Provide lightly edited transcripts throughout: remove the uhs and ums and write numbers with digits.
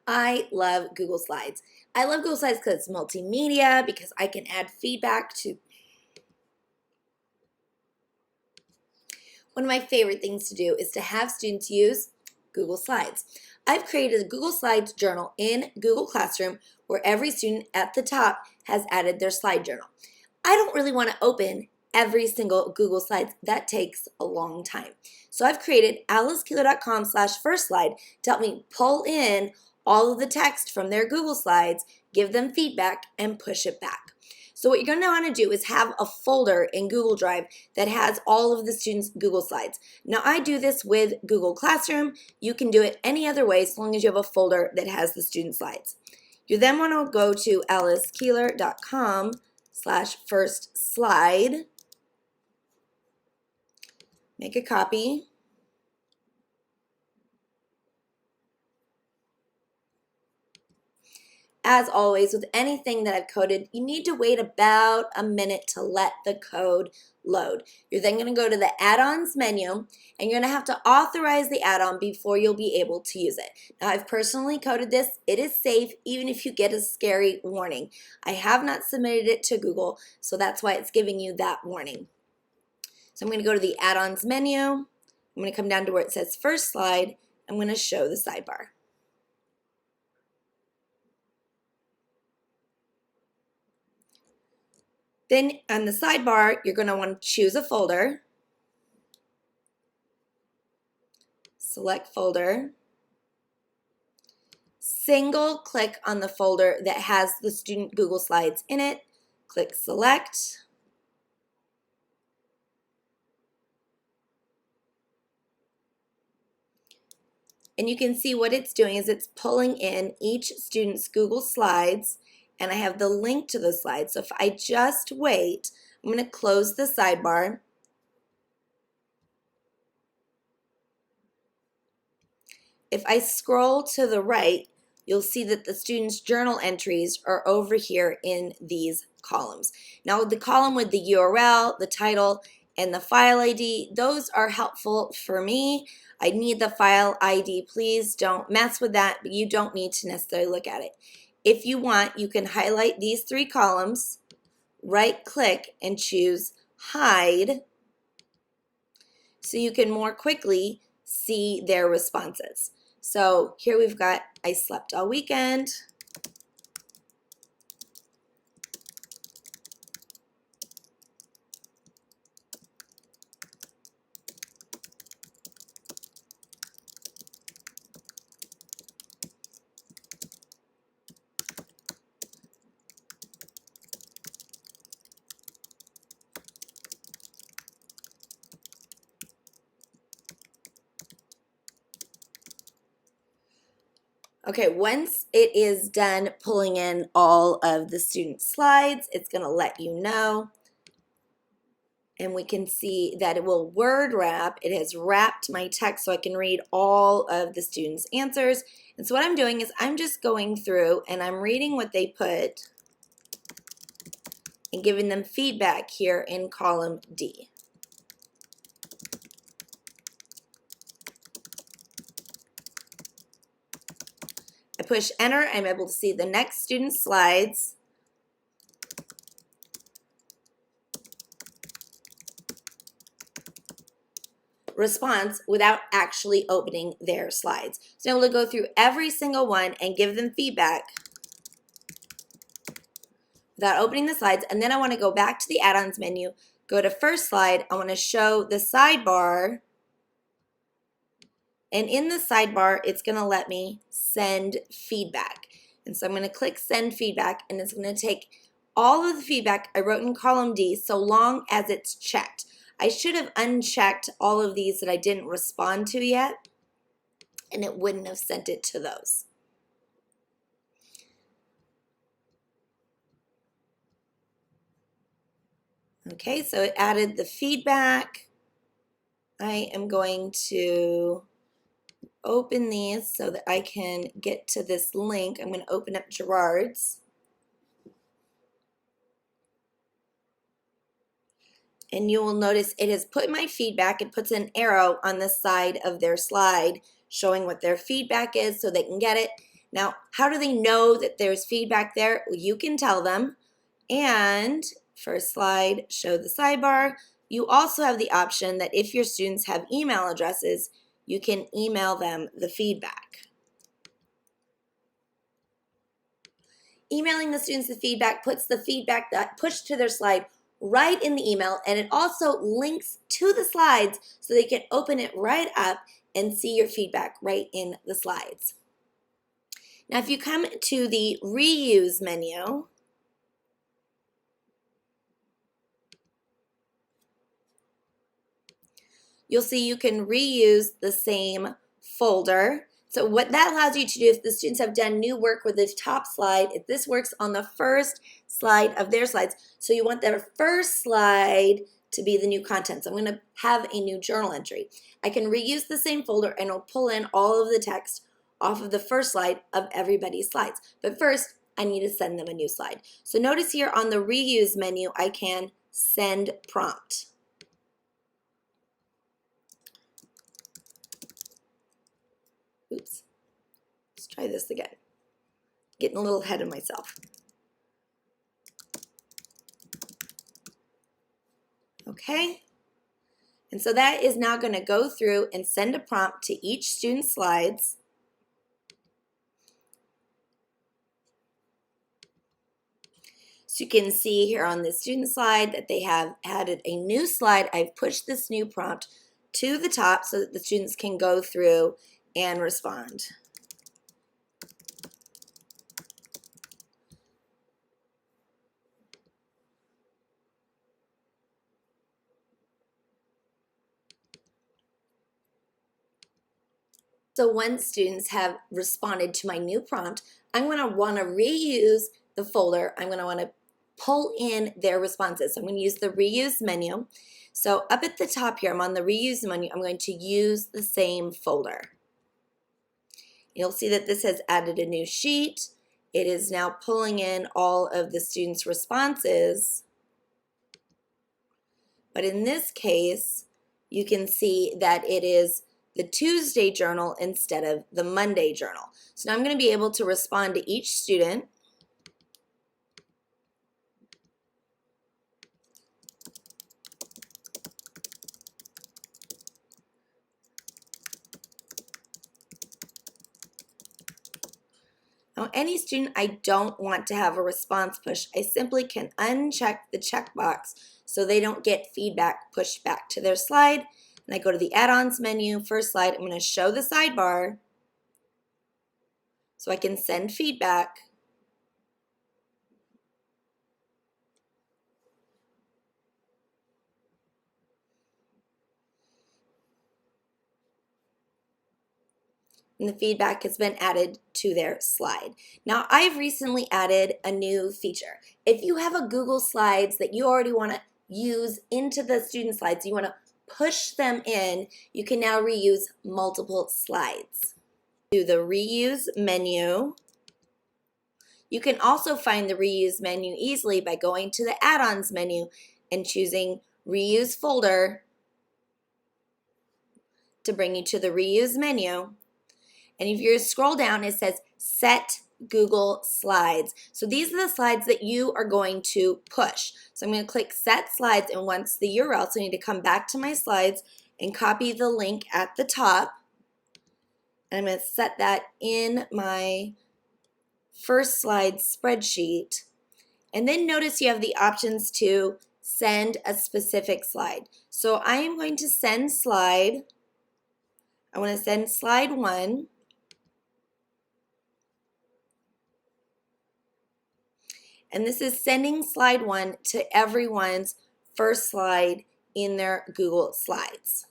I love Google Slides. I love Google Slides because it's multimedia, because I can add feedback to. One of my favorite things to do is to have students use Google Slides. I've created a Google Slides journal in Google Classroom where every student at the top has added their slide journal. I don't really want to open every single Google Slides. That takes a long time. So I've created alicekeeler.com/FirstSlide to help me pull in all of the text from their Google Slides, give them feedback, and push it back. So what you're going to want to do is have a folder in Google Drive that has all of the students' Google Slides. Now I do this with Google Classroom. You can do it any other way as long as you have a folder that has the student slides. You then want to go to alicekeeler.com/FirstSlide. Make a copy. As always, with anything that I've coded, you need to wait about a minute to let the code load. You're then going to go to the add-ons menu, and you're going to have to authorize the add-on before you'll be able to use it. Now, I've personally coded this. It is safe, even if you get a scary warning. I have not submitted it to Google, so that's why it's giving you that warning. So I'm going to go to the add-ons menu. I'm going to come down to where it says FirstSlide. I'm going to show the sidebar. Then on the sidebar, you're going to want to choose a folder, select folder, single click on the folder that has the student Google Slides in it, click select, and you can see what it's doing is it's pulling in each student's Google Slides, and I have the link to the slides. So if I just wait, I'm going to close the sidebar. If I scroll to the right, you'll see that the students' journal entries are over here in these columns. Now, the column with the URL, the title, and the file ID, those are helpful for me. I need the file ID. Please don't mess with that, but you don't need to necessarily look at it. If you want, you can highlight these three columns, right-click, and choose Hide so you can more quickly see their responses. So here we've got, I slept all weekend. Okay, once it is done pulling in all of the student slides, it's going to let you know. And we can see that it will word wrap. It has wrapped my text so I can read all of the students' answers. And so what I'm doing is I'm just going through and I'm reading what they put and giving them feedback here in column D. I push enter, I'm able to see the next student's slides. Response without actually opening their slides. So I'm able to go through every single one and give them feedback without opening the slides. And then I want to go back to the add-ons menu, go to FirstSlide. I want to show the sidebar. And in the sidebar, it's going to let me send feedback. And so I'm going to click send feedback, and it's going to take all of the feedback I wrote in column D so long as it's checked. I should have unchecked all of these that I didn't respond to yet, and it wouldn't have sent it to those. Okay, so it added the feedback. I am going to open these so that I can get to this link. I'm going to open up Gerard's. And you will notice it has put my feedback. It puts an arrow on the side of their slide showing what their feedback is so they can get it. Now, how do they know that there's feedback there? Well, you can tell them. And first slide, show the sidebar. You also have the option that if your students have email addresses, you can email them the feedback. Emailing the students the feedback puts the feedback that pushed to their slide right in the email, and it also links to the slides so they can open it right up and see your feedback right in the slides. Now, if you come to the reuse menu, you'll see you can reuse the same folder. So what that allows you to do, if the students have done new work with the top slide, if this works on the first slide of their slides, so you want their first slide to be the new content. So I'm going to have a new journal entry. I can reuse the same folder and it'll pull in all of the text off of the first slide of everybody's slides. But first, I need to send them a new slide. So notice here on the reuse menu, I can send prompt. Oops, let's try this again. Getting a little ahead of myself. Okay, and so that is now going to go through and send a prompt to each student's slides. So you can see here on the student slide that they have added a new slide. I've pushed this new prompt to the top so that the students can go through and respond. So once students have responded to my new prompt, I'm going to want to reuse the folder. I'm going to want to pull in their responses. So I'm going to use the reuse menu. So up at the top here, I'm on the reuse menu. I'm going to use the same folder. You'll see that this has added a new sheet. It is now pulling in all of the students' responses. But in this case, you can see that it is the Tuesday journal instead of the Monday journal. So now I'm going to be able to respond to each student. Now, any student I don't want to have a response push, I simply can uncheck the checkbox so they don't get feedback pushed back to their slide. And I go to the add-ons menu, first slide, I'm going to show the sidebar so I can send feedback. And the feedback has been added to their slide. Now, I've recently added a new feature. If you have a Google Slides that you already want to use into the student slides, you want to push them in, you can now reuse multiple slides. Do the reuse menu. You can also find the reuse menu easily by going to the add-ons menu and choosing reuse folder to bring you to the reuse menu. And if you scroll down, it says set Google Slides. So these are the slides that you are going to push. So I'm going to click set slides, and once the URL, so I need to come back to my slides and copy the link at the top. And I'm going to set that in my FirstSlide spreadsheet. And then notice you have the options to send a specific slide. So I am going to send slide. I want to send slide 1. And this is sending slide 1 to everyone's first slide in their Google Slides.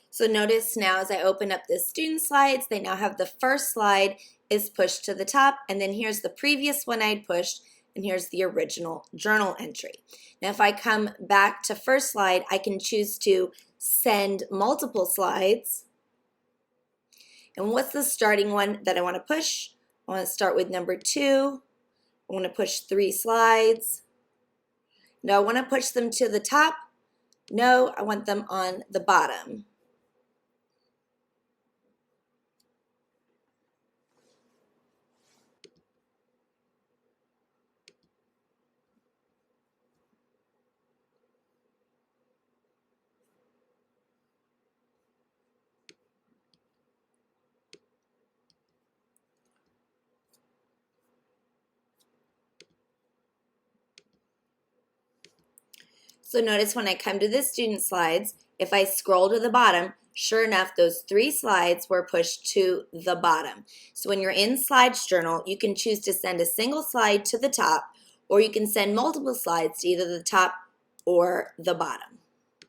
So notice now as I open up the student slides, they now have the first slide is pushed to the top, and then here's the previous one I'd pushed, and here's the original journal entry. Now if I come back to first slide, I can choose to send multiple slides. And what's the starting one that I want to push? I want to start with number 2. I want to push 3 slides. No, I want to push them to the top. No, I want them on the bottom. So notice when I come to the student slides, if I scroll to the bottom, sure enough, those 3 slides were pushed to the bottom. So when you're in Slides Journal, you can choose to send a single slide to the top, or you can send multiple slides to either the top or the bottom.